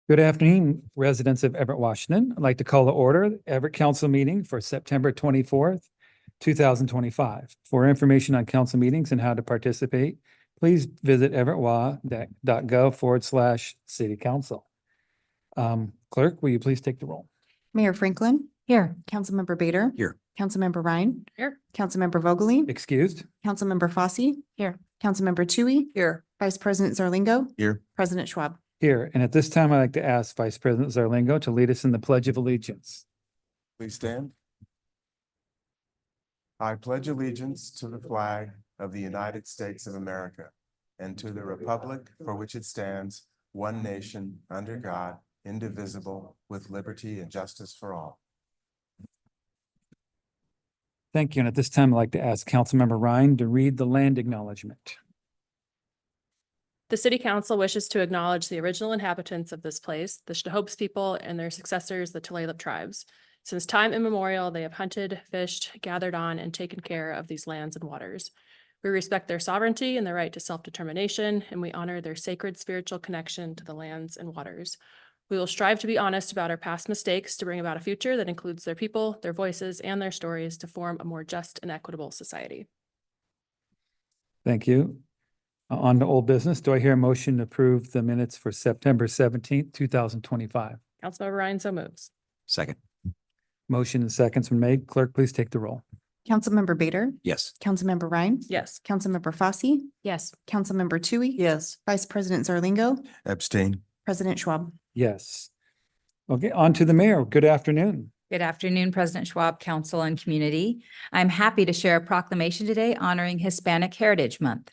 Good afternoon, residents of Everett, Washington. I'd like to call to order the Everett Council meeting for September 24th, 2025. For information on council meetings and how to participate, please visit everettwa.gov/city council. Clerk, will you please take the roll? Mayor Franklin. Here. Councilmember Bader. Here. Councilmember Ryan. Here. Councilmember Vogely. Excused? Councilmember Fosse. Here. Councilmember Tui. Here. Vice President Zarlingo. Here. President Schwab. Here. And at this time, I'd like to ask Vice President Zarlingo to lead us in the Pledge of Allegiance. Please stand. I pledge allegiance to the flag of the United States of America and to the republic for which it stands, one nation, under God, indivisible, with liberty and justice for all. Thank you. And at this time, I'd like to ask Councilmember Ryan to read the land acknowledgement. The City Council wishes to acknowledge the original inhabitants of this place, the Shahopes people and their successors, the Tulalip tribes. Since time immemorial, they have hunted, fished, gathered on, and taken care of these lands and waters. We respect their sovereignty and their right to self-determination, and we honor their sacred spiritual connection to the lands and waters. We will strive to be honest about our past mistakes to bring about a future that includes their people, their voices, and their stories to form a more just and equitable society. Thank you. On to old business. Do I hear a motion to approve the minutes for September 17th, 2025? Councilmember Ryan so moves. Second. Motion and seconds been made. Clerk, please take the roll. Councilmember Bader. Yes. Councilmember Ryan. Yes. Councilmember Fosse. Yes. Councilmember Tui. Yes. Vice President Zarlingo. Abstain. President Schwab. Yes. Okay, on to the mayor. Good afternoon. Good afternoon, President Schwab, Council, and community. I'm happy to share a proclamation today honoring Hispanic Heritage Month.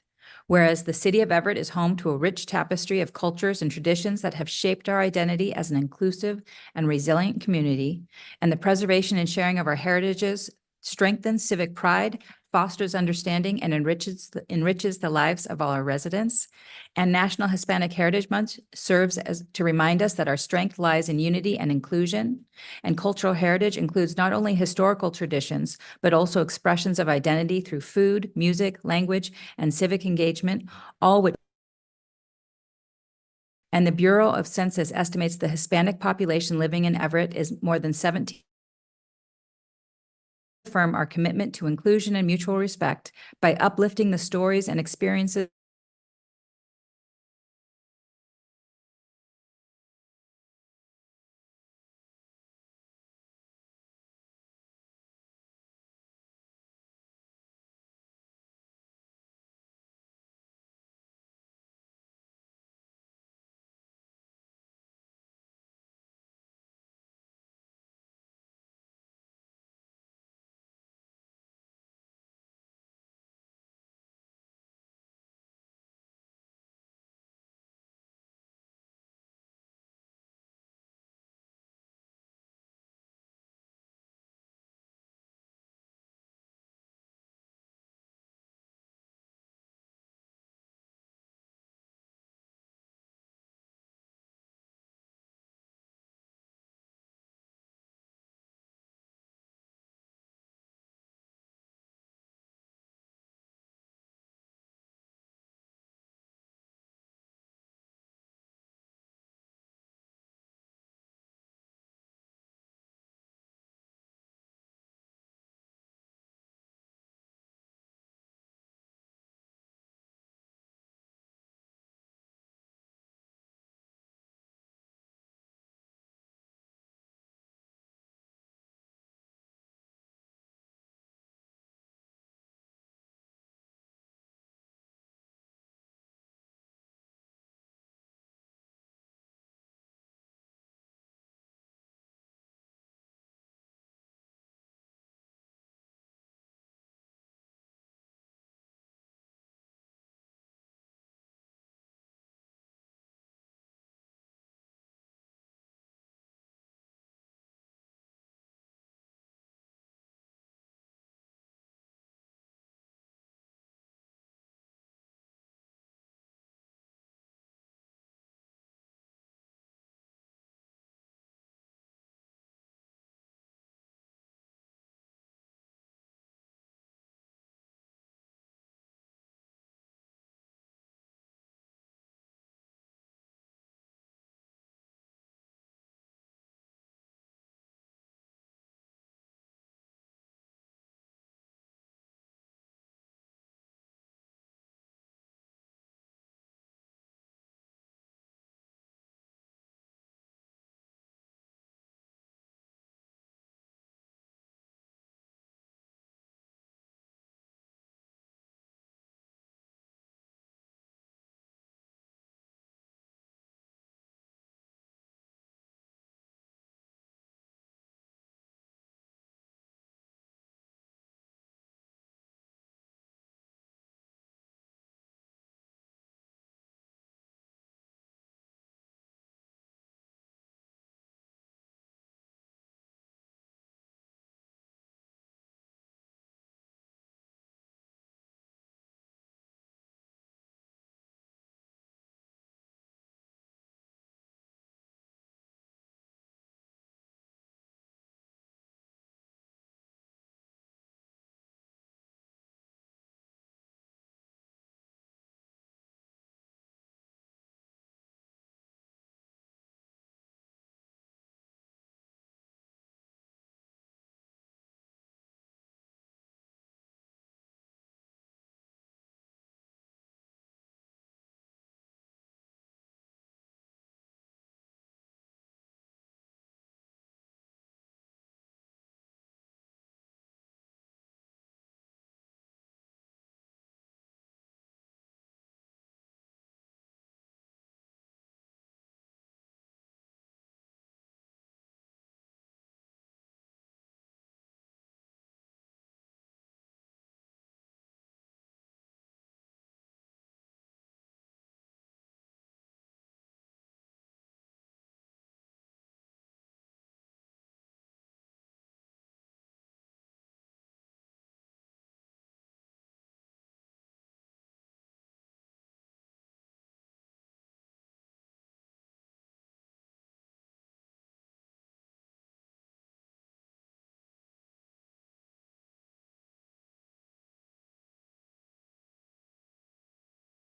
Whereas the city of Everett is home to a rich tapestry of cultures and traditions that have shaped our identity as an inclusive and resilient community, and the preservation and sharing of our heritages strengthens civic pride, fosters understanding, and enriches the lives of all our residents. And National Hispanic Heritage Month serves as to remind us that our strength lies in unity and inclusion. And cultural heritage includes not only historical traditions, but also expressions of identity through food, music, language, and civic engagement, all which. And the Bureau of Census estimates the Hispanic population living in Everett is more than 17. Affirm our commitment to inclusion and mutual respect by uplifting the stories and experiences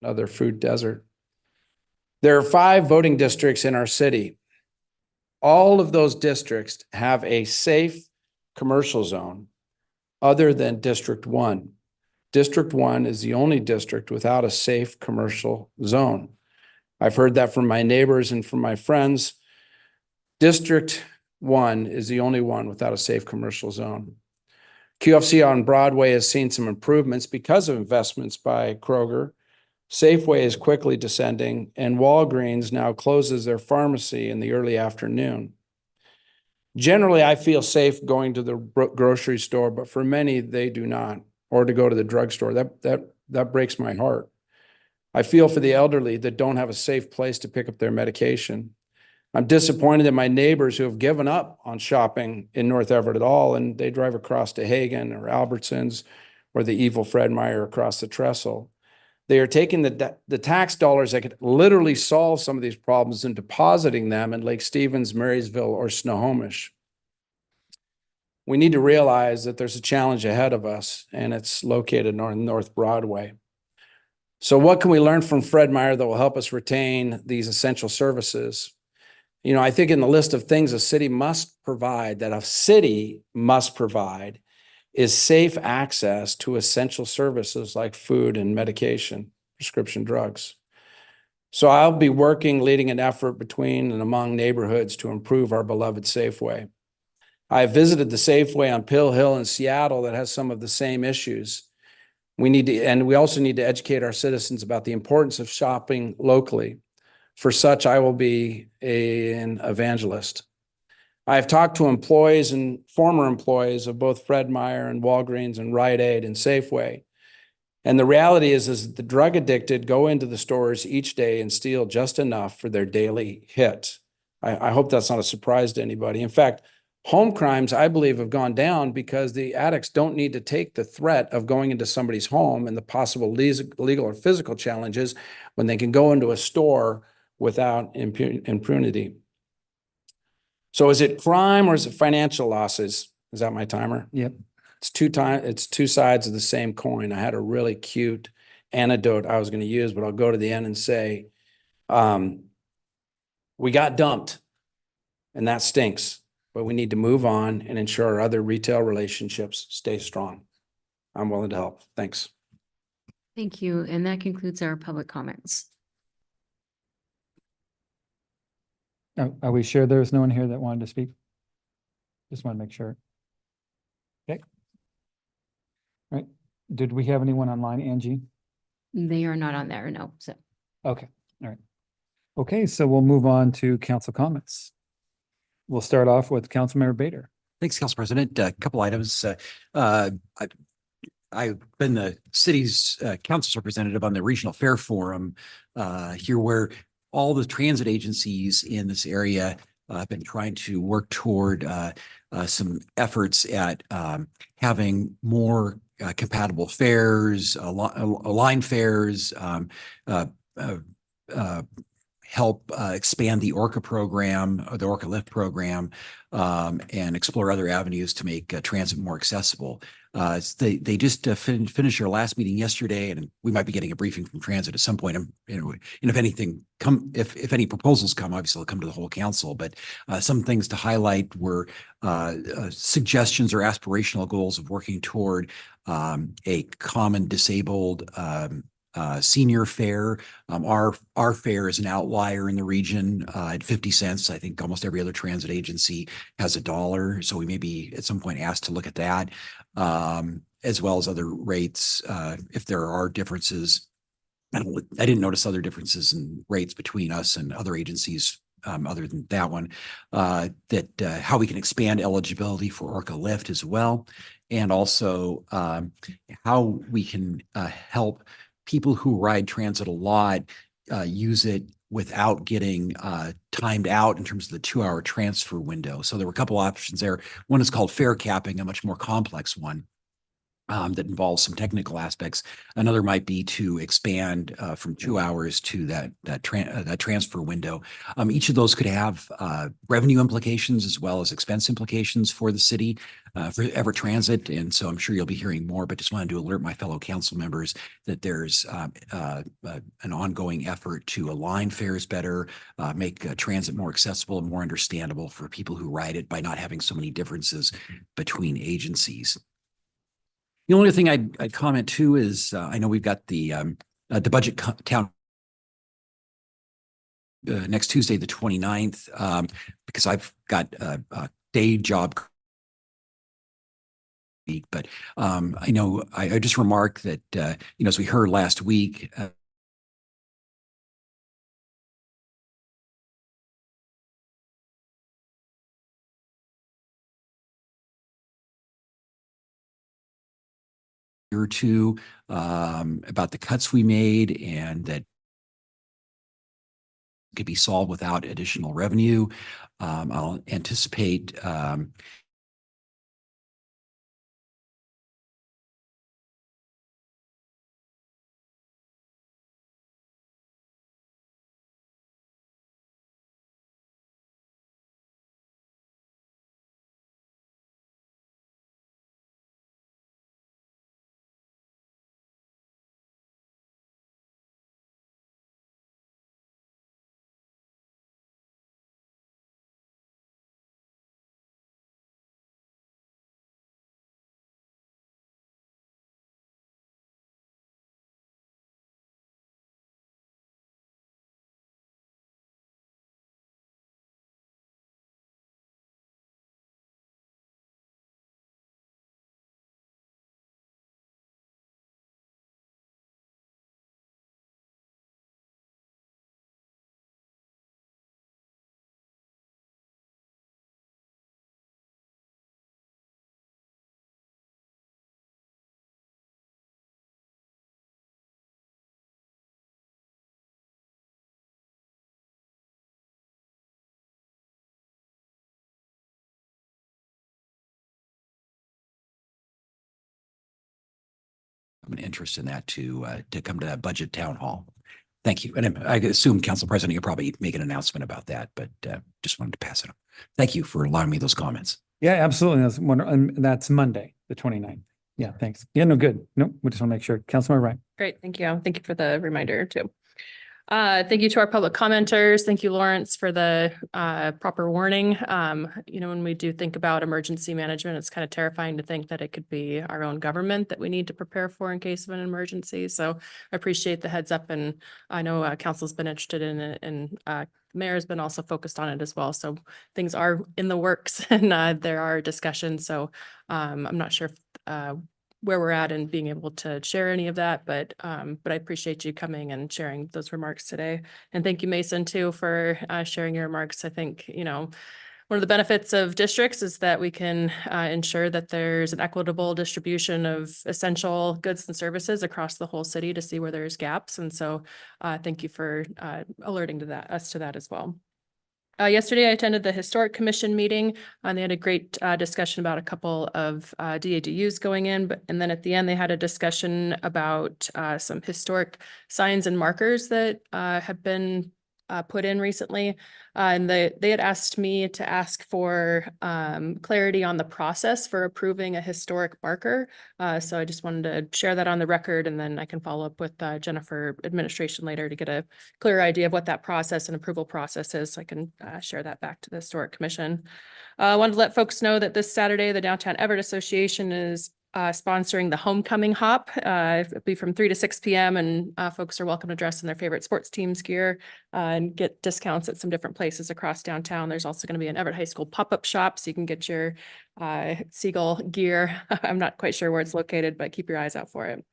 another food desert. There are 5 voting districts in our city. All of those districts have a safe commercial zone other than District 1. District 1 is the only district without a safe commercial zone. I've heard that from my neighbors and from my friends. District 1 is the only one without a safe commercial zone. QFC on Broadway has seen some improvements because of investments by Kroger. Safeway is quickly descending, and Walgreens now closes their pharmacy in the early afternoon. Generally, I feel safe going to the grocery store, but for many, they do not, or to go to the drugstore. That breaks my heart. I feel for the elderly that don't have a safe place to pick up their medication. I'm disappointed in my neighbors who have given up on shopping in North Everett at all, and they drive across to Hagen or Albertsons or the evil Fred Meyer across the trestle. They are taking the tax dollars that could literally solve some of these problems and depositing them in Lake Stevens, Marysville, or Snohomish. We need to realize that there's a challenge ahead of us, and it's located on North Broadway. So what can we learn from Fred Meyer that will help us retain these essential services? You know, I think in the list of things a city must provide, is safe access to essential services like food and medication, prescription drugs. So I'll be leading an effort between and among neighborhoods to improve our beloved Safeway. I visited the Safeway on Pill Hill in Seattle that has some of the same issues. We also need to educate our citizens about the importance of shopping locally. For such, I will be an evangelist. I have talked to employees and former employees of both Fred Meyer and Walgreens and Rite Aid and Safeway. And the reality is that the drug addicted go into the stores each day and steal just enough for their daily hit. I hope that's not a surprise to anybody. In fact, home crimes, I believe, have gone down because the addicts don't need to take the threat of going into somebody's home and the possible legal or physical challenges when they can go into a store without impunity. So is it crime or is it financial losses? Is that my timer? Yep. It's two sides of the same coin. I had a really cute anecdote I was going to use, but I'll go to the end and say, we got dumped and that stinks, but we need to move on and ensure our other retail relationships stay strong. I'm willing to help. Thanks. Thank you. And that concludes our public comments. Are we sure there's no one here that wanted to speak? Just want to make sure. Okay. All right. Did we have anyone online, Angie? They are not on there, no. So Okay. All right. Okay, so we'll move on to council comments. We'll start off with Councilmember Bader. Thanks, Council President. A couple items. I've been the city's council representative on the Regional Fair Forum here, where all the transit agencies in this area have been trying to work toward some efforts at having more compatible fares, aligned fares, help expand the ORCA program, or the ORCA Lift program, and explore other avenues to make transit more accessible. They just finished their last meeting yesterday, and we might be getting a briefing from transit at some point. And if anything if any proposals come, obviously they'll come to the whole council. But some things to highlight were suggestions or aspirational goals of working toward a common disabled senior fare. Our fare is an outlier in the region at 50 cents. I think almost every other transit agency has $1. So we may be at some point asked to look at that, as well as other rates if there are differences. I didn't notice other differences in rates between us and other agencies other than that one, how we can expand eligibility for ORCA Lift as well. And also how we can help people who ride transit a lot use it without getting timed out in terms of the 2-hour transfer window. So there were a couple options there. One is called fare capping, a much more complex one. that involves some technical aspects. Another might be to expand from 2 hours to that transfer window. Each of those could have revenue implications as well as expense implications for the city, for Everett Transit. And so I'm sure you'll be hearing more, but just wanted to alert my fellow council members that there's an ongoing effort to align fares better, make transit more accessible and more understandable for people who ride it by not having so many differences between agencies. The only thing I'd comment too is I know we've got the budget town next Tuesday, the 29th, because I've got a day job week, but I know I just remarked that, as we heard last week, or two about the cuts we made and that could be solved without additional revenue. I'll anticipate an interest in that to come to that budget town hall. Thank you. And I assume Council President, you'll probably make an announcement about that, but just wanted to pass it on. Thank you for allowing me those comments. Yeah, absolutely. That's wonderful. And that's Monday, the 29th. Yeah, thanks. Yeah, no, good. No, we just want to make sure. Councilmember Ryan. Great, thank you. Thank you for the reminder too. Thank you to our public commenters. Thank you, Lawrence, for the proper warning. When we do think about emergency management, it's kind of terrifying to think that it could be our own government that we need to prepare for in case of an emergency. So I appreciate the heads up, and I know council's been interested in it, and the mayor has been also focused on it as well. So things are in the works, and there are discussions. So I'm not sure if where we're at and being able to share any of that, but I appreciate you coming and sharing those remarks today. And thank you, Mason, too, for sharing your remarks. I think, one of the benefits of districts is that we can ensure that there's an equitable distribution of essential goods and services across the whole city to see where there's gaps. And so thank you for alerting to us to that as well. Yesterday, I attended the Historic Commission meeting, and they had a great discussion about a couple of DADUs going in, and then at the end, they had a discussion about some historic signs and markers that have been put in recently. And they had asked me to ask for clarity on the process for approving a historic marker. So I just wanted to share that on the record, and then I can follow up with Jennifer administration later to get a clear idea of what that process and approval process is. So I can share that back to the Historic Commission. I wanted to let folks know that this Saturday, the Downtown Everett Association is sponsoring the Homecoming Hop. It'll be from 3 to 6 p.m. and folks are welcome to dress in their favorite sports teams gear and get discounts at some different places across downtown. There's also going to be an Everett High School pop-up shop, so you can get your Seagull gear. I'm not quite sure where it's located, but keep your eyes out for it.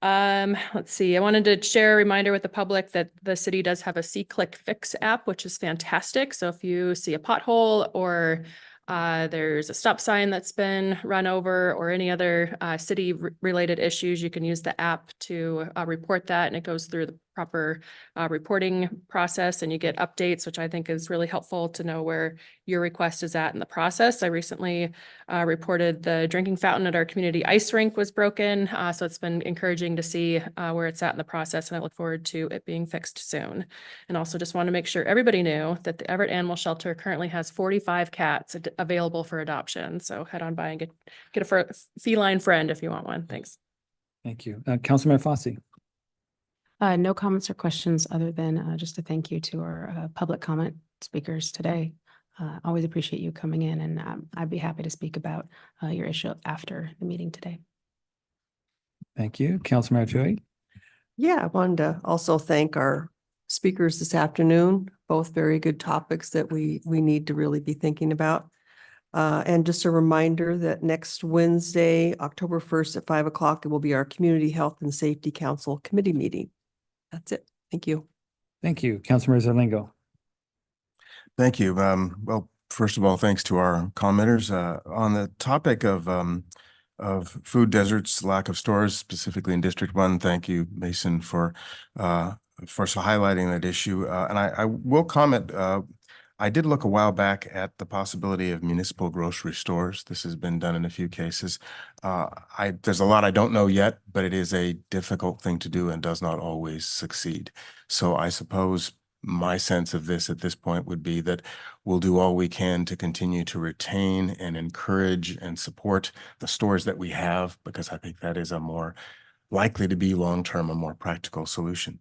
Let's see. I wanted to share a reminder with the public that the city does have a See-Click Fix app, which is fantastic. So if you see a pothole or there's a stop sign that's been run over or any other city related issues, you can use the app to report that, and it goes through the proper reporting process, and you get updates, which I think is really helpful to know where your request is at in the process. I recently reported the drinking fountain at our community ice rink was broken. So it's been encouraging to see where it's at in the process, and I look forward to it being fixed soon. And also just want to make sure everybody knew that the Everett Animal Shelter currently has 45 cats available for adoption. So head on by and get a feline friend if you want one. Thanks. Thank you. Councilmember Fosse. No comments or questions other than just a thank you to our public comment speakers today. Always appreciate you coming in, and I'd be happy to speak about your issue after the meeting today. Thank you. Councilmember Tui. Yeah, I wanted to also thank our speakers this afternoon, both very good topics that we need to really be thinking about. And just a reminder that next Wednesday, October 1st at 5 o'clock, it will be our Community Health and Safety Council Committee meeting. That's it. Thank you. Thank you. Councilmember Zarlingo. Thank you. Well, first of all, thanks to our commenters. On the topic of food deserts, lack of stores, specifically in District 1, thank you, Mason, for highlighting that issue. And I will comment, I did look a while back at the possibility of municipal grocery stores. This has been done in a few cases. There's a lot I don't know yet, but it is a difficult thing to do and does not always succeed. So I suppose my sense of this at this point would be that we'll do all we can to continue to retain and encourage and support the stores that we have, because I think that is a more likely to be long-term, a more practical solution.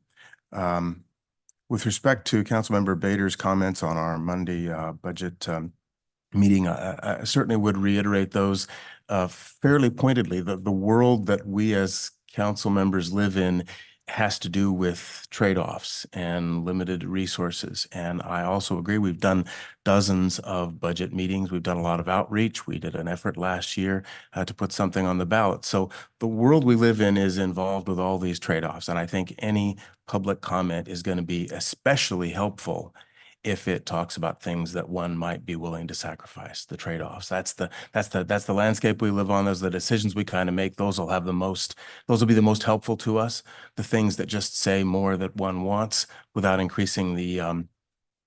With respect to Councilmember Bader's comments on our Monday budget meeting, I certainly would reiterate those fairly pointedly. The world that we as council members live in has to do with trade-offs and limited resources. And I also agree, we've done dozens of budget meetings. We've done a lot of outreach. We did an effort last year to put something on the ballot. So the world we live in is involved with all these trade-offs. And I think any public comment is going to be especially helpful if it talks about things that one might be willing to sacrifice, the trade-offs. That's the landscape we live on. Those are the decisions we kind of make. Those will be the most helpful to us. The things that just say more that one wants without increasing the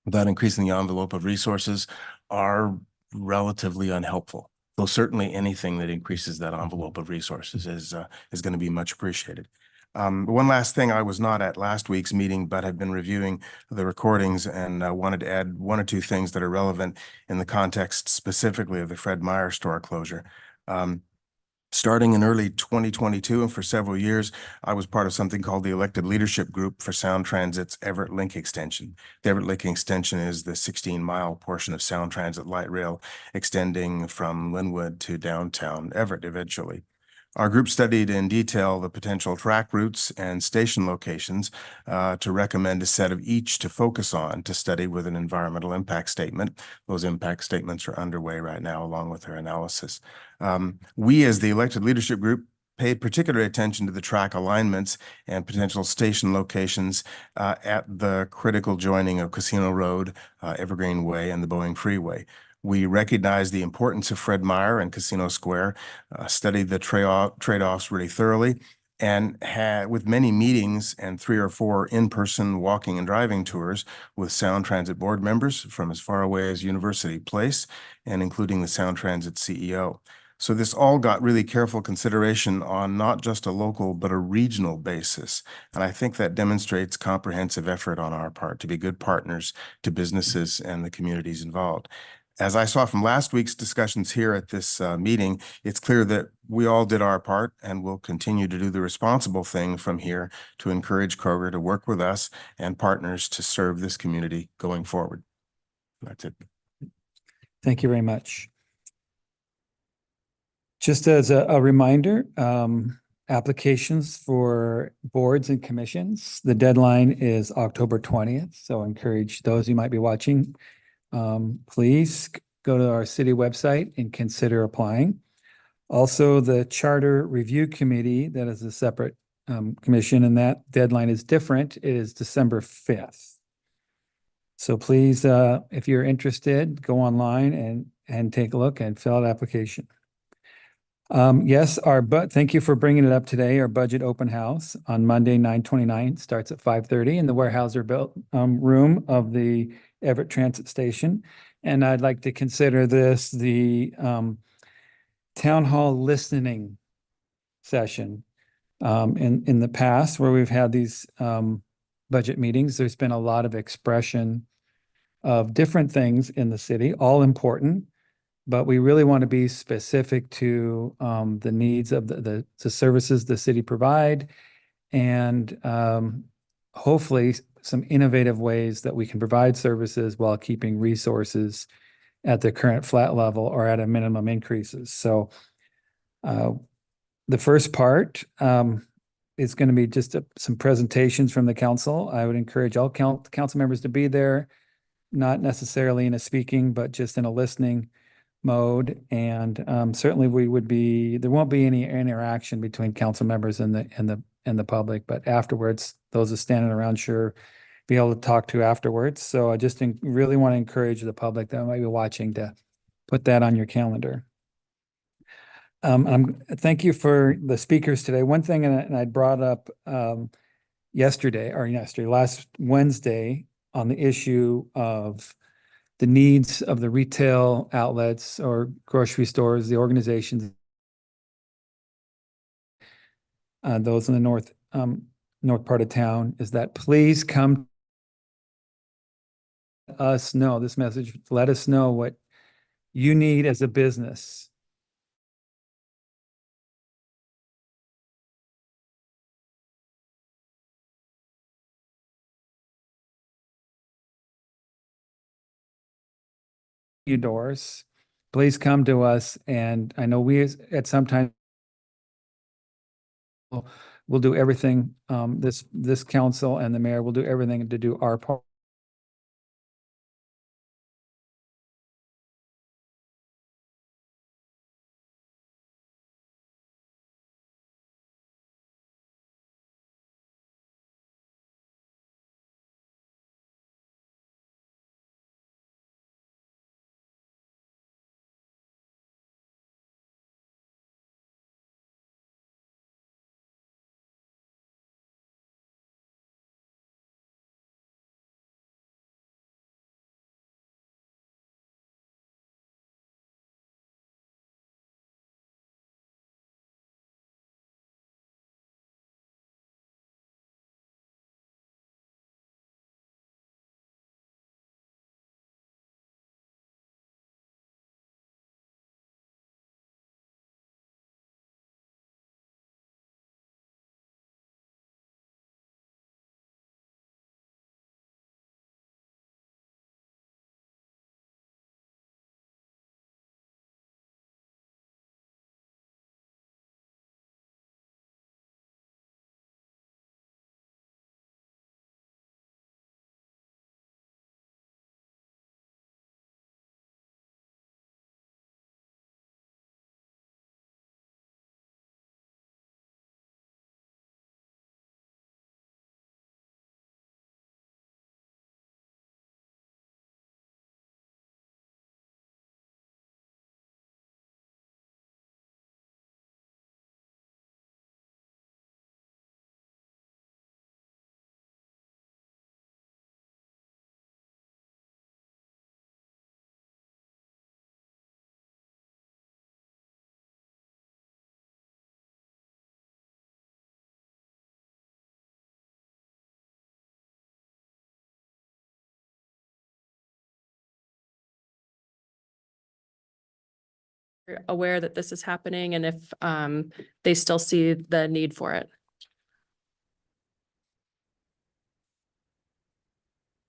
envelope of resources are relatively unhelpful. Though certainly anything that increases that envelope of resources is going to be much appreciated. One last thing, I was not at last week's meeting, but have been reviewing the recordings and wanted to add one or two things that are relevant in the context specifically of the Fred Meyer store closure. Starting in early 2022 and for several years, I was part of something called the Elected Leadership Group for Sound Transit's Everett Link Extension. The Everett Link Extension is the 16-mile portion of Sound Transit light rail extending from Linwood to downtown Everett eventually. Our group studied in detail the potential track routes and station locations to recommend a set of each to focus on to study with an environmental impact statement. Those impact statements are underway right now along with their analysis. We as the Elected Leadership Group paid particular attention to the track alignments and potential station locations at the critical joining of Casino Road, Evergreen Way, and the Boeing Freeway. We recognized the importance of Fred Meyer and Casino Square, studied the trade-offs really thoroughly, and had with many meetings and 3 or 4 in-person walking and driving tours with Sound Transit board members from as far away as University Place and including the Sound Transit CEO. So this all got really careful consideration on not just a local, but a regional basis. And I think that demonstrates comprehensive effort on our part to be good partners to businesses and the communities involved. As I saw from last week's discussions here at this meeting, it's clear that we all did our part and will continue to do the responsible thing from here to encourage Kroger to work with us and partners to serve this community going forward. That's it. Thank you very much. Just as a reminder, applications for boards and commissions, the deadline is October 20th. So I encourage those who might be watching, please go to our city website and consider applying. Also, the Charter Review Committee, that is a separate commission, and that deadline is different. It is December 5th. So please, if you're interested, go online and take a look and fill out application. Yes, thank you for bringing it up today. Our budget open house on Monday, 9/29 starts at 5:30 in the Warehouser built room of the Everett Transit Station. And I'd like to consider this the town hall listening session. In the past, where we've had these budget meetings, there's been a lot of expression of different things in the city, all important. But we really want to be specific to the needs of the services the city provide, and hopefully some innovative ways that we can provide services while keeping resources at the current flat level or at a minimum increases. So the first part is going to be just some presentations from the council. I would encourage all council members to be there, not necessarily in a speaking, but just in a listening mode. And certainly there won't be any interaction between council members and the public, but afterwards, those are standing around be able to talk to afterwards. So I just really want to encourage the public that might be watching to put that on your calendar. Thank you for the speakers today. One thing, and I brought up last Wednesday, on the issue of the needs of the retail outlets or grocery stores, the organizations, those in the north part of town, is that please come us know this message. Let us know what you need as a business. Your doors, please come to us. And I know we at some time we'll do everything. This council and the mayor will do everything to do our part. Aware that this is happening and if they still see the need for it.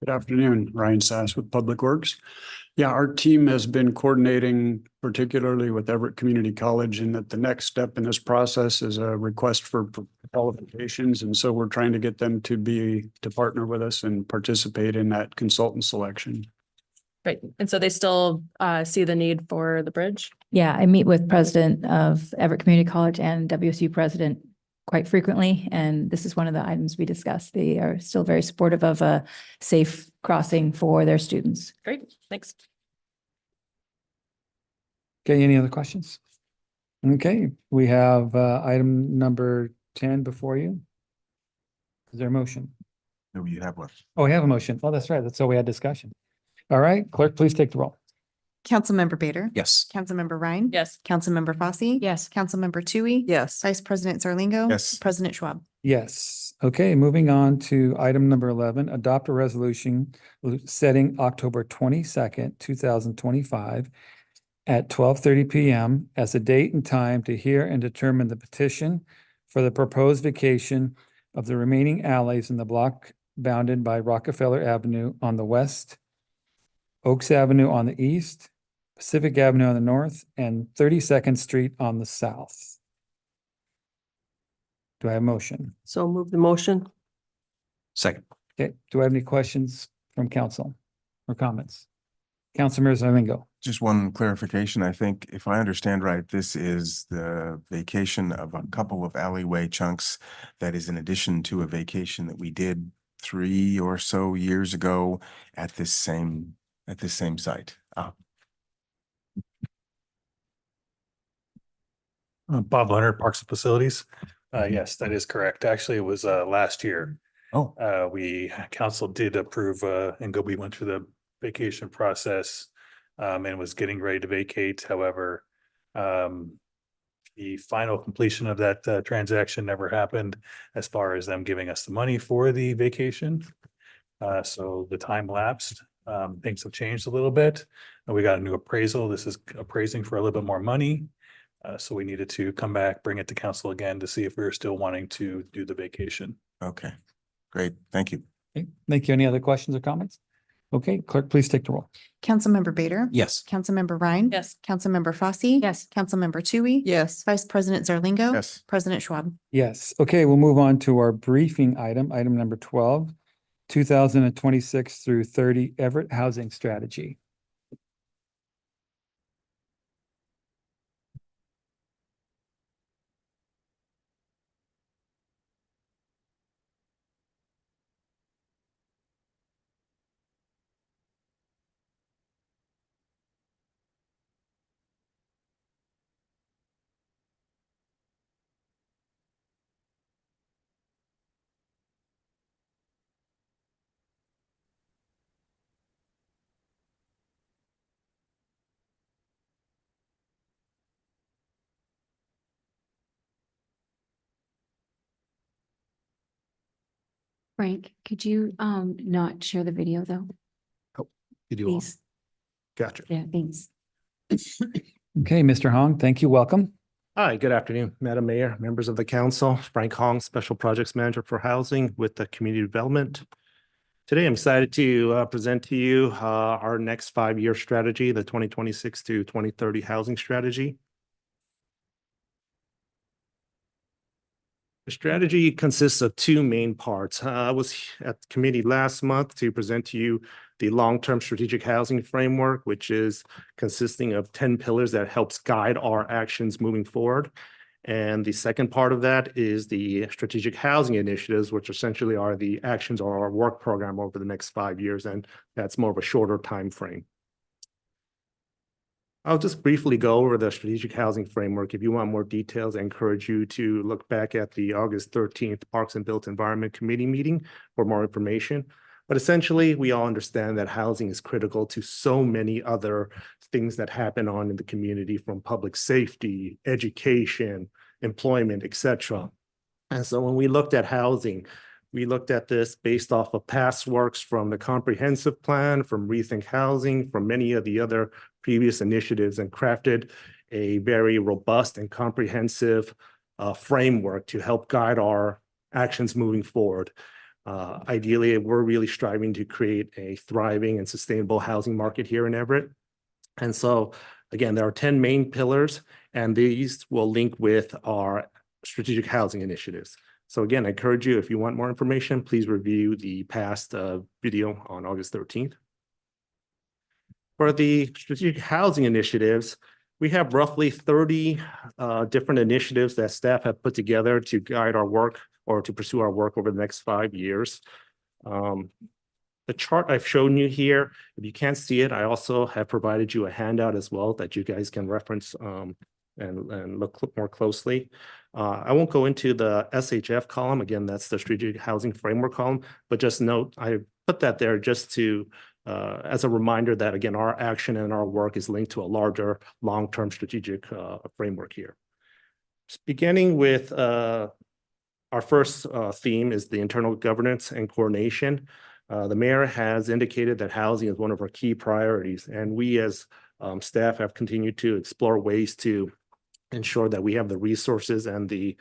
Good afternoon, Ryan Sass with Public Works. Yeah, our team has been coordinating particularly with Everett Community College, and that the next step in this process is a request for qualifications. And so we're trying to get them to partner with us and participate in that consultant selection. Right. And so they still see the need for the bridge? Yeah, I meet with president of Everett Community College and WSU president quite frequently, and this is one of the items we discussed. They are still very supportive of a safe crossing for their students. Great, thanks. Okay, any other questions? Okay, we have item number 10 before you. Is there a motion? No, you have one. Oh, we have a motion. Oh, that's right. That's all we had discussion. All right, clerk, please take the roll. Councilmember Bader. Yes. Councilmember Ryan. Yes. Councilmember Fosse. Yes. Councilmember Tui. Yes. Vice President Zarlingo. Yes. President Schwab. Yes. Okay, moving on to item number 11, adopt a resolution setting October 22nd, 2025 at 12:30 PM as a date and time to hear and determine the petition for the proposed vacation of the remaining alleys in the block bounded by Rockefeller Avenue on the west, Oaks Avenue on the east, Pacific Avenue on the north, and 32nd Street on the south. Do I have a motion? So move the motion. Second. Okay, do I have any questions from council or comments? Councilmember Zarlingo. Just one clarification. I think if I understand right, this is the vacation of a couple of alleyway chunks that is in addition to a vacation that we did 3 or so years ago at this same site. Bob Leonard, Parks and Facilities. Yes, that is correct. Actually, it was last year. Oh, Council did approve and we went through the vacation process and was getting ready to vacate. However, the final completion of that transaction never happened as far as them giving us the money for the vacation. So the time lapsed. Things have changed a little bit. We got a new appraisal. This is appraising for a little bit more money. So we needed to come back, bring it to council again to see if we were still wanting to do the vacation. okay. Great. Thank you. Okay, thank you. Any other questions or comments? Okay, clerk, please take the roll. Councilmember Bader. Yes. Councilmember Ryan. Yes. Councilmember Fosse. Yes. Councilmember Tui. Yes. Vice President Zarlingo. Yes. President Schwab. Yes, okay, we'll move on to our briefing item number 12, 2026 through 30 Everett Housing Strategy. Frank, could you not share the video though, You do all. please? Gotcha. Yeah, thanks. Okay, Mr. Hong, thank you, welcome. Hi, good afternoon, Madam Mayor, members of the council. Frank Hong, Special Projects Manager for Housing with the Community Development. Today, I'm excited to present to you our next 5-year strategy, the 2026 to 2030 housing strategy. The strategy consists of 2 main parts. I was at the committee last month to present to you the long-term strategic housing framework, which is consisting of 10 pillars that helps guide our actions moving forward. And the second part of that is the strategic housing initiatives, which essentially are the actions or our work program over the next 5 years. And that's more of a shorter time frame. I'll just briefly go over the strategic housing framework. If you want more details, I encourage you to look back at the August 13th Parks and Built Environment Committee meeting for more information. But essentially, we all understand that housing is critical to so many other things that happen on in the community, from public safety, education, employment, etc. And so when we looked at housing, we looked at this based off of past works from the comprehensive plan, from Rethink Housing, from many of the other previous initiatives, and crafted a very robust and comprehensive framework to help guide our actions moving forward. Ideally, we're really striving to create a thriving and sustainable housing market here in Everett. And so, again, there are 10 main pillars, and these will link with our strategic housing initiatives. So again, I encourage you, if you want more information, please review the past video on August 13th. For the strategic housing initiatives, we have roughly 30 different initiatives that staff have put together to guide our work or to pursue our work over the next 5 years. The chart I've shown you here, if you can't see it, I also have provided you a handout as well that you guys can reference and look more closely. I won't go into the SHF column. Again, that's the Strategic Housing Framework column, but just note, I put that there just to as a reminder that, again, our action and our work is linked to a larger long-term strategic framework here. Beginning with our first theme is the internal governance and coordination. The mayor has indicated that housing is one of our key priorities, and we as staff have continued to explore ways to ensure that we have the resources and the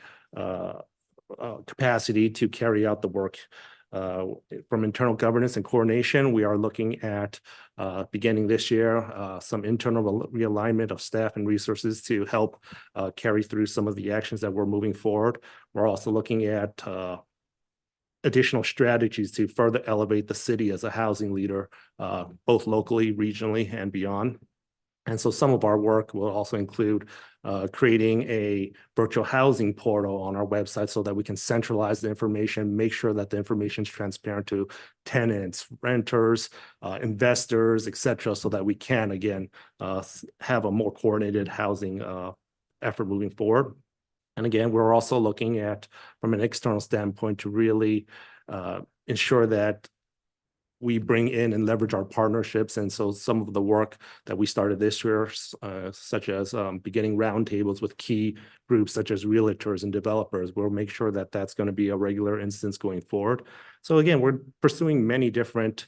capacity to carry out the work. From internal governance and coordination, we are looking at beginning this year, some internal realignment of staff and resources to help carry through some of the actions that we're moving forward. We're also looking at additional strategies to further elevate the city as a housing leader, both locally, regionally, and beyond. And so some of our work will also include creating a virtual housing portal on our website so that we can centralize the information, make sure that the information is transparent to tenants, renters, investors, et cetera, so that we can, again, have a more coordinated housing effort moving forward. And again, we're also looking at, from an external standpoint, to really ensure that we bring in and leverage our partnerships. And so some of the work that we started this year, such as beginning roundtables with key groups such as realtors and developers, we'll make sure that that's going to be a regular instance going forward. So again, we're pursuing many different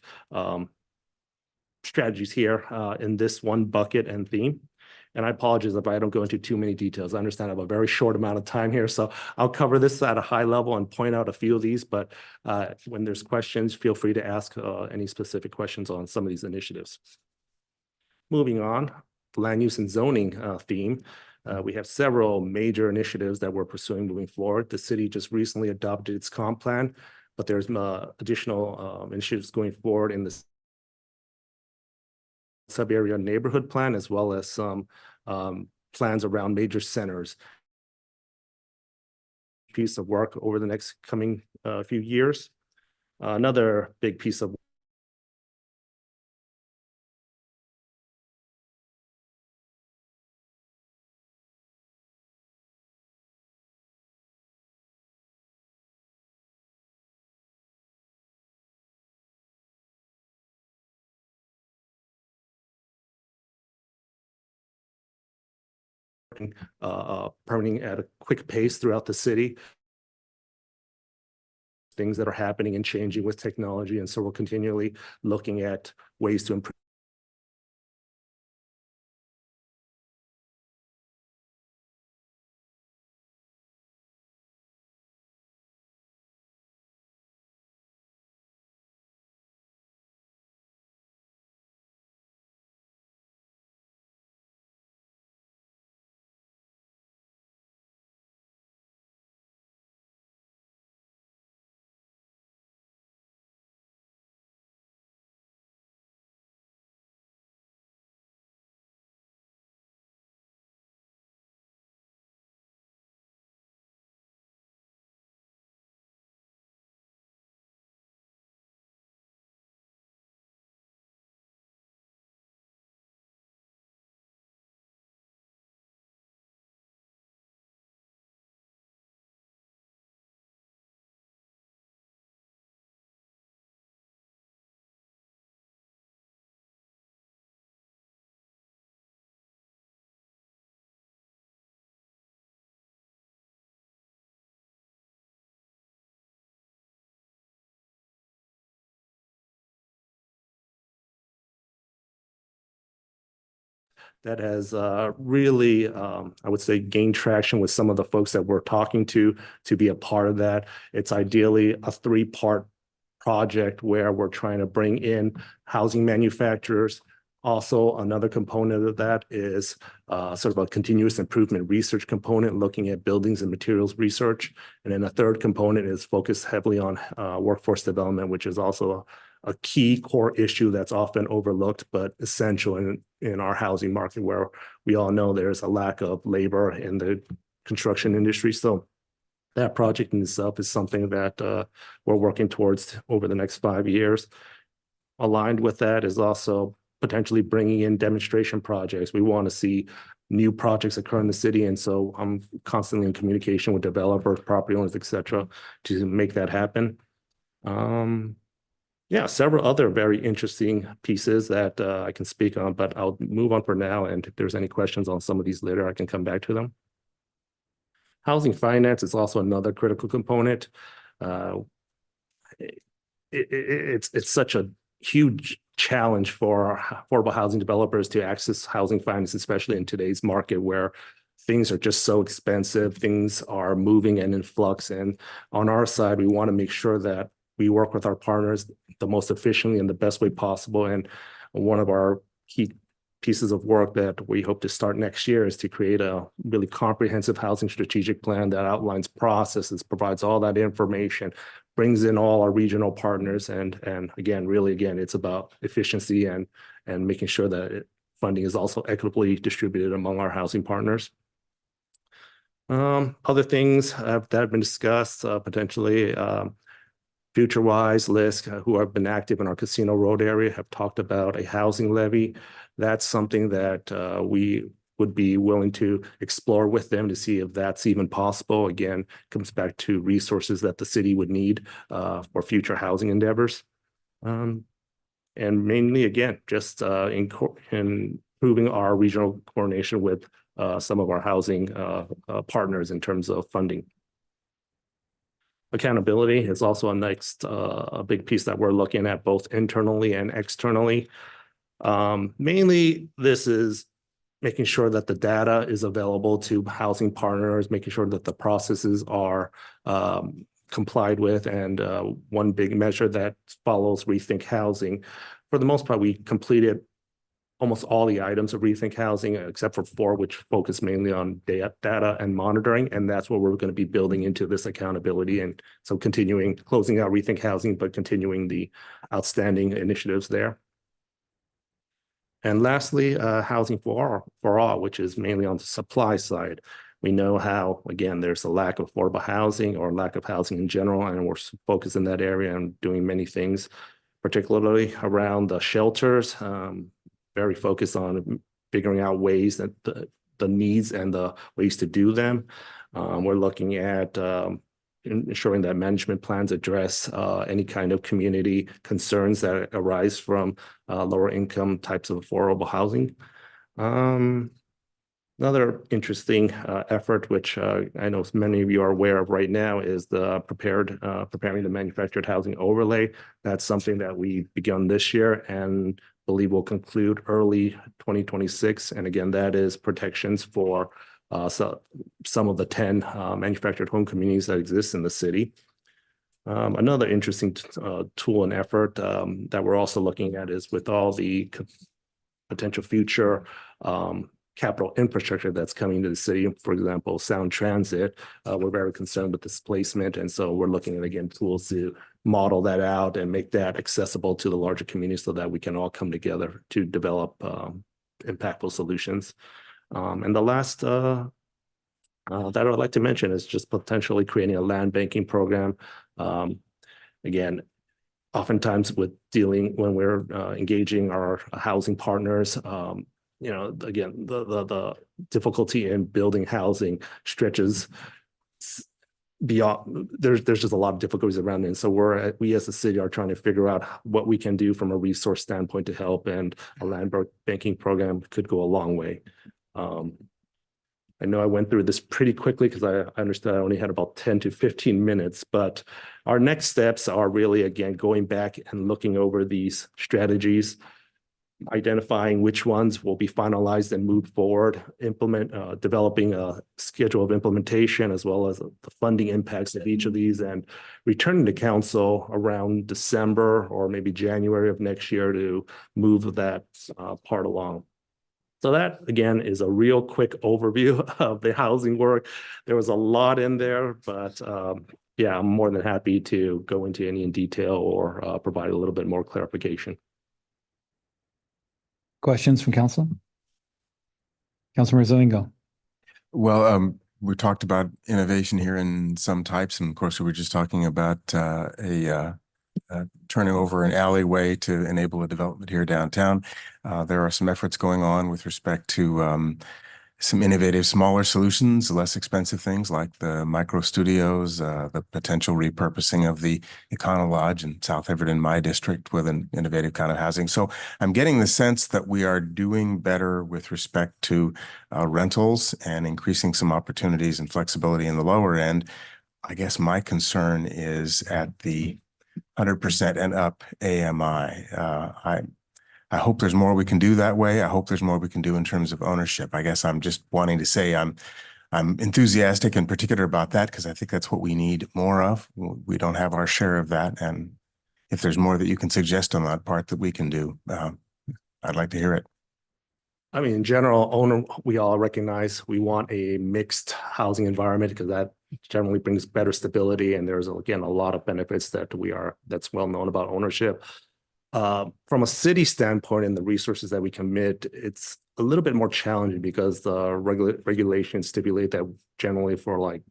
strategies here in this one bucket and theme. And I apologize if I don't go into too many details. I understand I have a very short amount of time here, so I'll cover this at a high level and point out a few of these, but when there's questions, feel free to ask any specific questions on some of these initiatives. Moving on, land use and zoning theme. We have several major initiatives that we're pursuing moving forward. The city just recently adopted its comp plan, but there's additional initiatives going forward in this sub-area neighborhood plan, as well as some plans around major centers. Piece of work over the next coming few years. Another big piece of permitting at a quick pace throughout the city. Things that are happening and changing with technology, and so we're continually looking at ways to improve. That has really, I would say, gained traction with some of the folks that we're talking to be a part of that. It's ideally a three-part project where we're trying to bring in housing manufacturers. Also, another component of that is sort of a continuous improvement research component, looking at buildings and materials research. And then a third component is focused heavily on workforce development, which is also a key core issue that's often overlooked, but essential in our housing market, where we all know there's a lack of labor in the construction industry. So that project in itself is something that we're working towards over the next 5 years. Aligned with that is also potentially bringing in demonstration projects. We want to see new projects occur in the city. And so I'm constantly in communication with developers, property owners, et cetera, to make that happen. Yeah, several other very interesting pieces that I can speak on, but I'll move on for now. And if there's any questions on some of these later, I can come back to them. Housing finance is also another critical component. It's such a huge challenge for affordable housing developers to access housing finance, especially in today's market where things are just so expensive, things are moving and in flux. And on our side, we want to make sure that we work with our partners the most efficiently and the best way possible. And one of our key pieces of work that we hope to start next year is to create a really comprehensive housing strategic plan that outlines processes, provides all that information, brings in all our regional partners. And again, it's about efficiency and making sure that funding is also equitably distributed among our housing partners. Other things that have been discussed, potentially FutureWise, LISC, who have been active in our Casino Road area, have talked about a housing levy. That's something that we would be willing to explore with them to see if that's even possible. Again, comes back to resources that the city would need for future housing endeavors. And mainly, again, just improving our regional coordination with some of our housing partners in terms of funding. Accountability is also a big piece that we're looking at both internally and externally. Mainly, this is making sure that the data is available to housing partners, making sure that the processes are complied with. And one big measure that follows Rethink Housing. For the most part, we completed almost all the items of Rethink Housing, except for 4, which focus mainly on data and monitoring. And that's what we're going to be building into this accountability. And so closing out Rethink Housing, but continuing the outstanding initiatives there. And lastly, Housing for All, which is mainly on the supply side. We know how, again, there's a lack of affordable housing or lack of housing in general, and we're focused in that area and doing many things, particularly around the shelters, very focused on figuring out ways that the needs and the ways to do them. We're looking at ensuring that management plans address any kind of community concerns that arise from lower income types of affordable housing. Another interesting effort, which I know many of you are aware of right now, is the preparing the manufactured housing overlay. That's something that we've begun this year and believe will conclude early 2026. And again, that is protections for some of the 10 manufactured home communities that exist in the city. Another interesting tool and effort that we're also looking at is with all the potential future capital infrastructure that's coming to the city, for example, sound transit. We're very concerned with displacement. And so we're looking at, again, tools to model that out and make that accessible to the larger community so that we can all come together to develop impactful solutions. And the last that I'd like to mention is just potentially creating a land banking program. Again, oftentimes when we're engaging our housing partners, again, the difficulty in building housing stretches beyond, there's just a lot of difficulties around it. And so we as a city are trying to figure out what we can do from a resource standpoint to help, and a land banking program could go a long way. I know I went through this pretty quickly because I understood I only had about 10 to 15 minutes, but our next steps are really, again, going back and looking over these strategies, identifying which ones will be finalized and moved forward, developing a schedule of implementation, as well as the funding impacts of each of these, and returning to council around December or maybe January of next year to move that part along. So that, again, is a real quick overview of the housing work. There was a lot in there, but yeah, I'm more than happy to go into any in detail or provide a little bit more clarification. Questions from council? Councilmember Zalingo. Well, we talked about innovation here in some types, and of course, we were just talking about a turning over an alleyway to enable a development here downtown. There are some efforts going on with respect to some innovative, smaller solutions, less expensive things like the micro studios, the potential repurposing of the Econo Lodge in South Everett in my district with an innovative kind of housing. So I'm getting the sense that we are doing better with respect to rentals and increasing some opportunities and flexibility in the lower end. I guess my concern is at the 100% and up AMI. I hope there's more we can do that way. I hope there's more we can do in terms of ownership. I guess I'm just wanting to say I'm enthusiastic in particular about that because I think that's what we need more of. We don't have our share of that. And if there's more that you can suggest on that part that we can do, I'd like to hear it. I mean, in general, we all recognize we want a mixed housing environment because that generally brings better stability. And there's, again, a lot of benefits that's well known about ownership. From a city standpoint and the resources that we commit, it's a little bit more challenging because the regulations stipulate that generally for like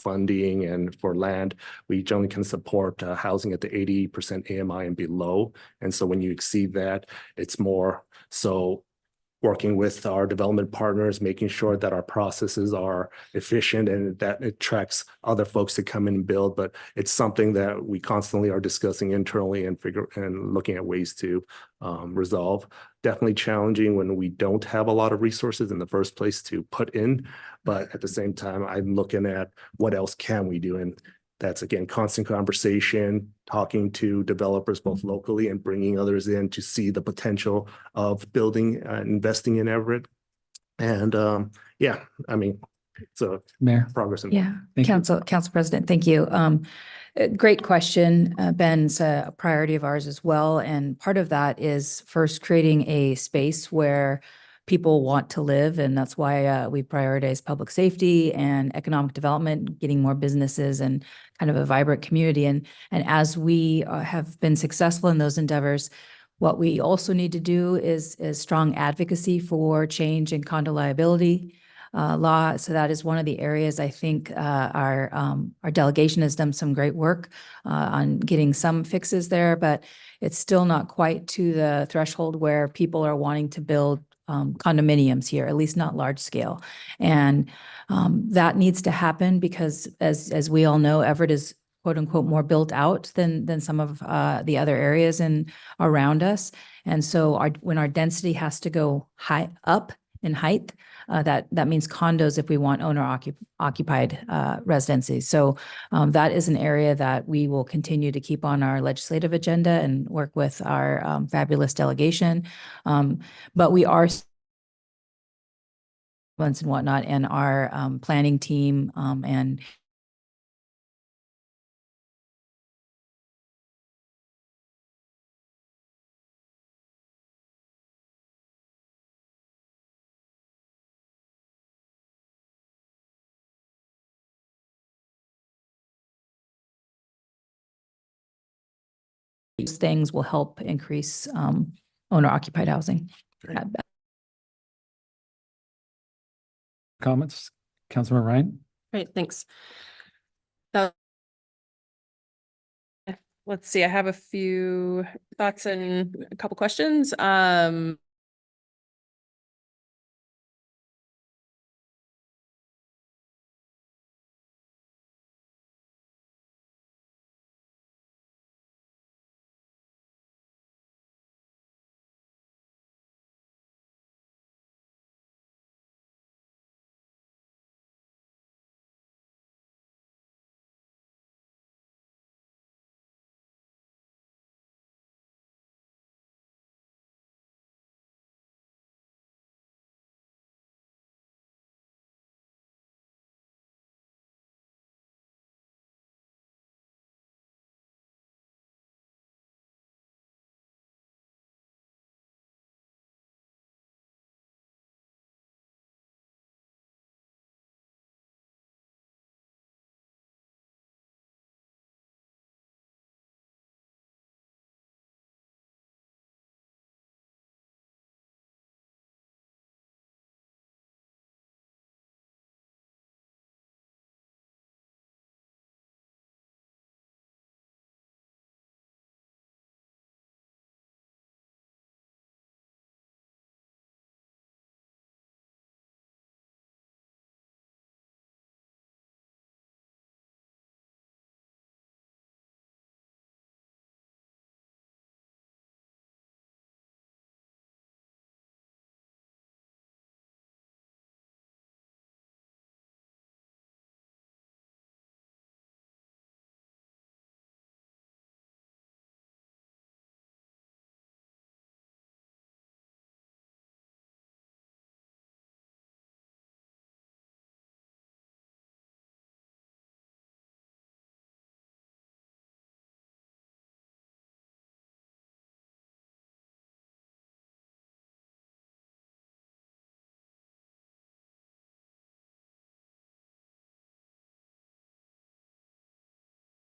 funding and for land, we generally can support housing at the 80% AMI and below. And so when you exceed that, it's more so working with our development partners, making sure that our processes are efficient and that it attracts other folks to come in and build. But it's something that we constantly are discussing internally and looking at ways to resolve. Definitely challenging when we don't have a lot of resources in the first place to put in. But at the same time, I'm looking at what else can we do? And that's, again, constant conversation, talking to developers both locally and bringing others in to see the potential of building and investing in Everett. And yeah, I mean, it's a Mayor. progress. Yeah, Thank you. Council President, thank you. Great question. Ben's a priority of ours as well. And part of that is first creating a space where people want to live. And that's why we prioritize public safety and economic development, getting more businesses and kind of a vibrant community. And as we have been successful in those endeavors, what we also need to do is strong advocacy for change in condo liability law. So that is one of the areas I think our delegation has done some great work on getting some fixes there, but it's still not quite to the threshold where people are wanting to build condominiums here, at least not large scale. And that needs to happen because as we all know, Everett is quote unquote more built out than some of the other areas around us. And so when our density has to go up in height, that means condos if we want owner occupied residencies. So that is an area that we will continue to keep on our legislative agenda and work with our fabulous delegation. But we are and whatnot, and our planning team and these things will help increase owner occupied housing. Comments? Councilmember Ryan? Great, thanks. Let's see, I have a few thoughts and a couple questions.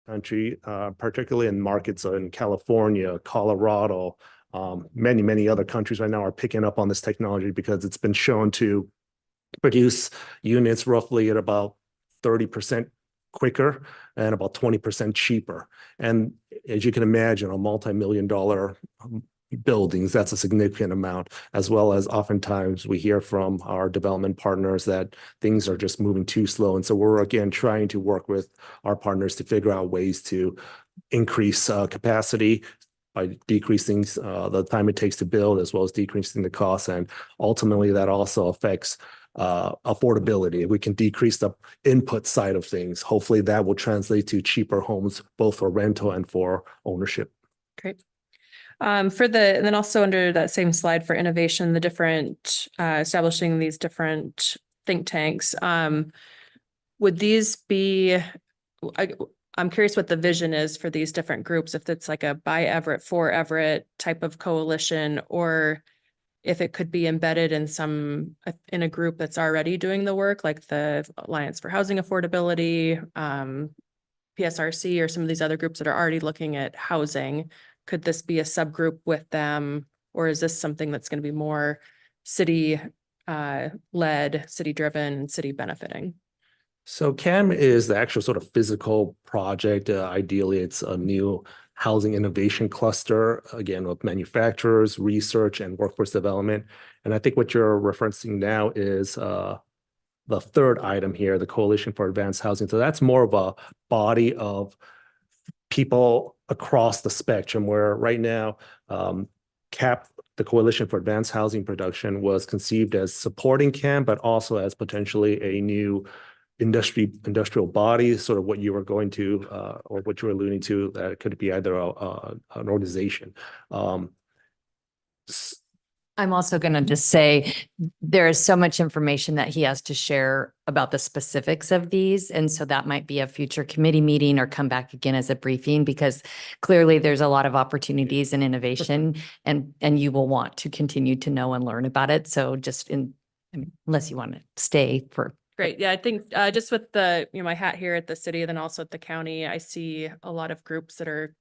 country, particularly in markets in California, Colorado, many other countries right now are picking up on this technology because it's been shown to produce units roughly at about 30% quicker and about 20% cheaper. And as you can imagine, a multi-million-dollar buildings, that's a significant amount, as well as oftentimes we hear from our development partners that things are just moving too slow. And so we're again trying to work with our partners to figure out ways to increase capacity by decreasing the time it takes to build, as well as decreasing the cost. And ultimately that also affects affordability. If we can decrease the input side of things, hopefully that will translate to cheaper homes, both for rental and for ownership. Great. And then also under that same slide for innovation, the different, establishing these different think tanks, would these be, I'm curious what the vision is for these different groups, if it's like a by Everett, for Everett type of coalition, or if it could be embedded in in a group that's already doing the work, like the Alliance for Housing Affordability, PSRC, or some of these other groups that are already looking at housing. Could this be a subgroup with them, or is this something that's going to be more city led, city driven, city benefiting? So CAM is the actual sort of physical project. Ideally, it's a new housing innovation cluster, again, with manufacturers, research, and workforce development. And I think what you're referencing now is the third item here, the Coalition for Advanced Housing. So that's more of a body of people across the spectrum, where right now, CAP, the Coalition for Advanced Housing Production, was conceived as supporting CAM, but also as potentially a new industrial body, sort of what you were going to, or what you were alluding to, that could be either an organization. I'm also going to just say there is so much information that he has to share about the specifics of these. And so that might be a future committee meeting or come back again as a briefing, because clearly there's a lot of opportunities and innovation and you will want to continue to know and learn about it. So just unless you want to stay for. Great. Yeah, I think just with the, my hat here at the city, then also at the county, I see a lot of groups that are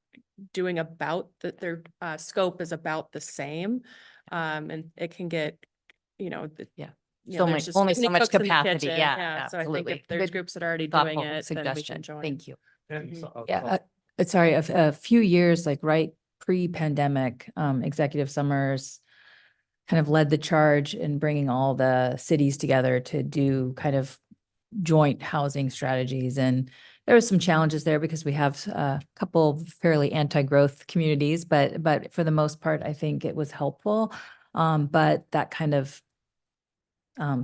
doing about that their scope is about the same. And it can get, Only so much capacity. Yeah, So I think if there's Good, groups that are already doing thoughtful it, then we suggestion. can join. Thank you. Yeah, sorry, a few years, like right pre-pandemic, Executive Summers kind of led the charge in bringing all the cities together to do kind of joint housing strategies. And there were some challenges there because we have a couple fairly anti-growth communities, but for the most part, I think it was helpful. But that kind of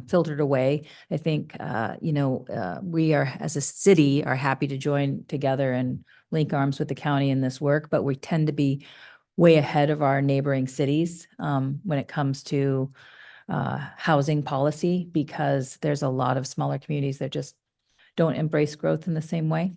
filtered away. I think, we are, as a city, are happy to join together and link arms with the county in this work, but we tend to be way ahead of our neighboring cities when it comes to housing policy, because there's a lot of smaller communities that just don't embrace growth in the same way.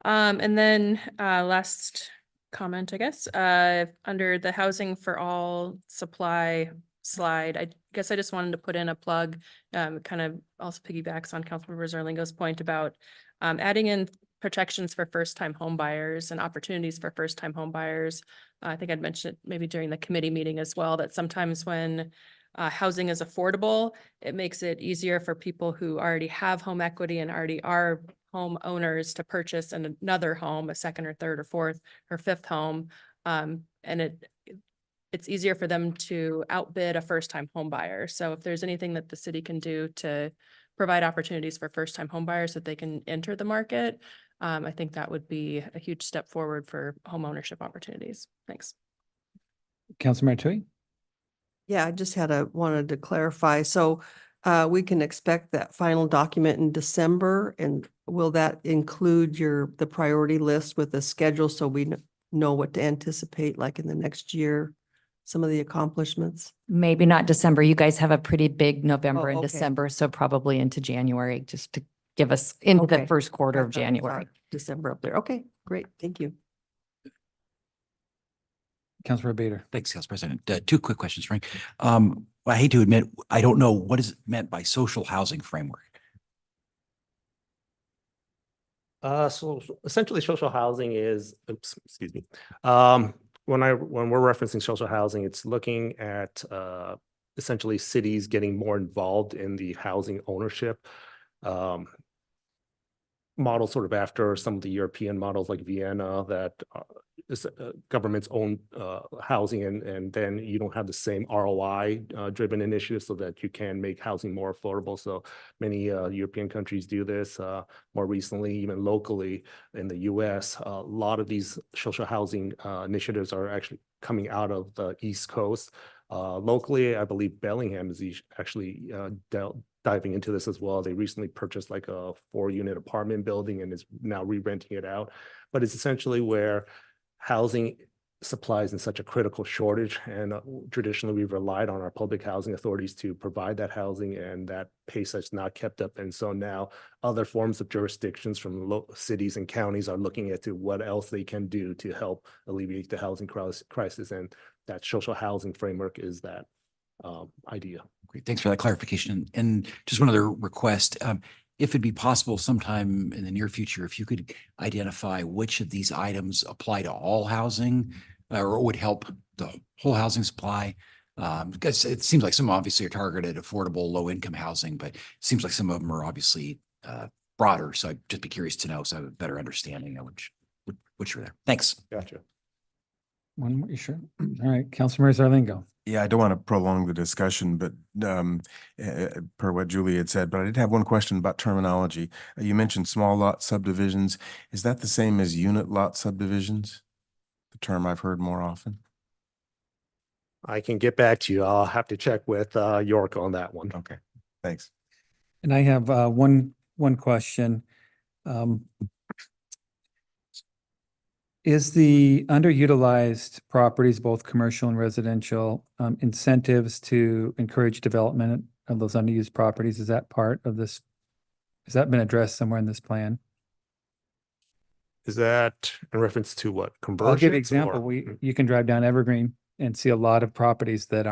And then last comment, I guess, under the Housing for All supply slide, I guess I just wanted to put in a plug, kind of also piggybacks on Councilmember Zerlingo's point about adding in protections for first-time home buyers and opportunities for first-time home buyers. I think I'd mentioned it maybe during the committee meeting as well, that sometimes when housing is affordable, it makes it easier for people who already have home equity and already are home owners to purchase another home, a second or third or fourth or fifth home. And it's easier for them to outbid a first-time home buyer. So if there's anything that the city can do to provide opportunities for first-time home buyers that they can enter the market, I think that would be a huge step forward for home ownership opportunities. Thanks. Councilmember Tui? Yeah, I just wanted to clarify. So we can expect that final document in December, and will that include the priority list with a schedule so we know what to anticipate, like in the next year, some of the accomplishments? Maybe not December. You guys have a pretty big November and okay. December, so probably into January, just to give us into the first quarter of January. December up there. Okay, great. Thank you. Councilmember Bader. Thanks, Council President. Two quick questions, Frank. I hate to admit, I don't know what is meant by social housing framework. So essentially social housing is, oops, excuse me. When we're referencing social housing, it's looking at essentially cities getting more involved in the housing ownership model, sort of after some of the European models like Vienna that is government's own housing, and then you don't have the same ROI driven initiatives so that you can make housing more affordable. So many European countries do this. More recently, even locally in the US, a lot of these social housing initiatives are actually coming out of the East Coast. Locally, I believe Bellingham is actually diving into this as well. They recently purchased like a 4-unit apartment building and is now re-renting it out. But it's essentially where housing supplies in such a critical shortage, and traditionally we've relied on our public housing authorities to provide that housing, and that pace has not kept up. And so now other forms of jurisdictions from cities and counties are looking at what else they can do to help alleviate the housing crisis, and that social housing framework is that idea. Great. Thanks for that clarification. And just one other request. If it'd be possible sometime in the near future, if you could identify which of these items apply to all housing or would help the whole housing supply. Because it seems like some obviously are targeted affordable, low income housing, but it seems like some of them are obviously broader. So I'd just be curious to know so I have a better understanding of which are there. Thanks. Gotcha. One more, you sure? All right, Councilmember Zarlingo. Yeah, I don't want to prolong the discussion, but per what Julie had said, but I did have one question about terminology. You mentioned small lot subdivisions. Is that the same as unit lot subdivisions? The term I've heard more often. I can get back to you. I'll have to check with York on that one. Okay, thanks. And I have one question. Is the underutilized properties, both commercial and residential, incentives to encourage development of those underused properties? Is that part of this? Has that been addressed somewhere in this plan? Is that in reference to what? I'll give you an Conversions example. or- You can drive down Evergreen and see a lot of properties that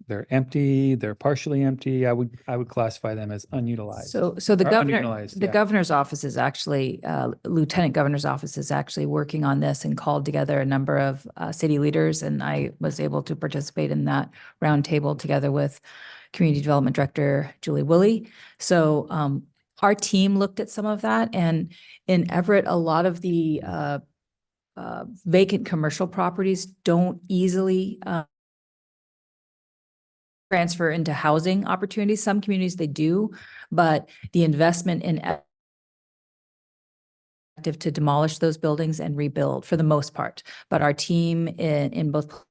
they're empty, they're partially empty. I would classify them as unutilized. So the Or governor, underutilized, the yeah. governor's office is actually, Lieutenant Governor's office is actually working on this and called together a number of city leaders. And I was able to participate in that roundtable together with Community Development Director Julie Woolley. So our team looked at some of that, and in Everett, a lot of the vacant commercial properties don't easily transfer into housing opportunities. Some communities they do, but the investment in to demolish those buildings and rebuild for the most part. But our team in both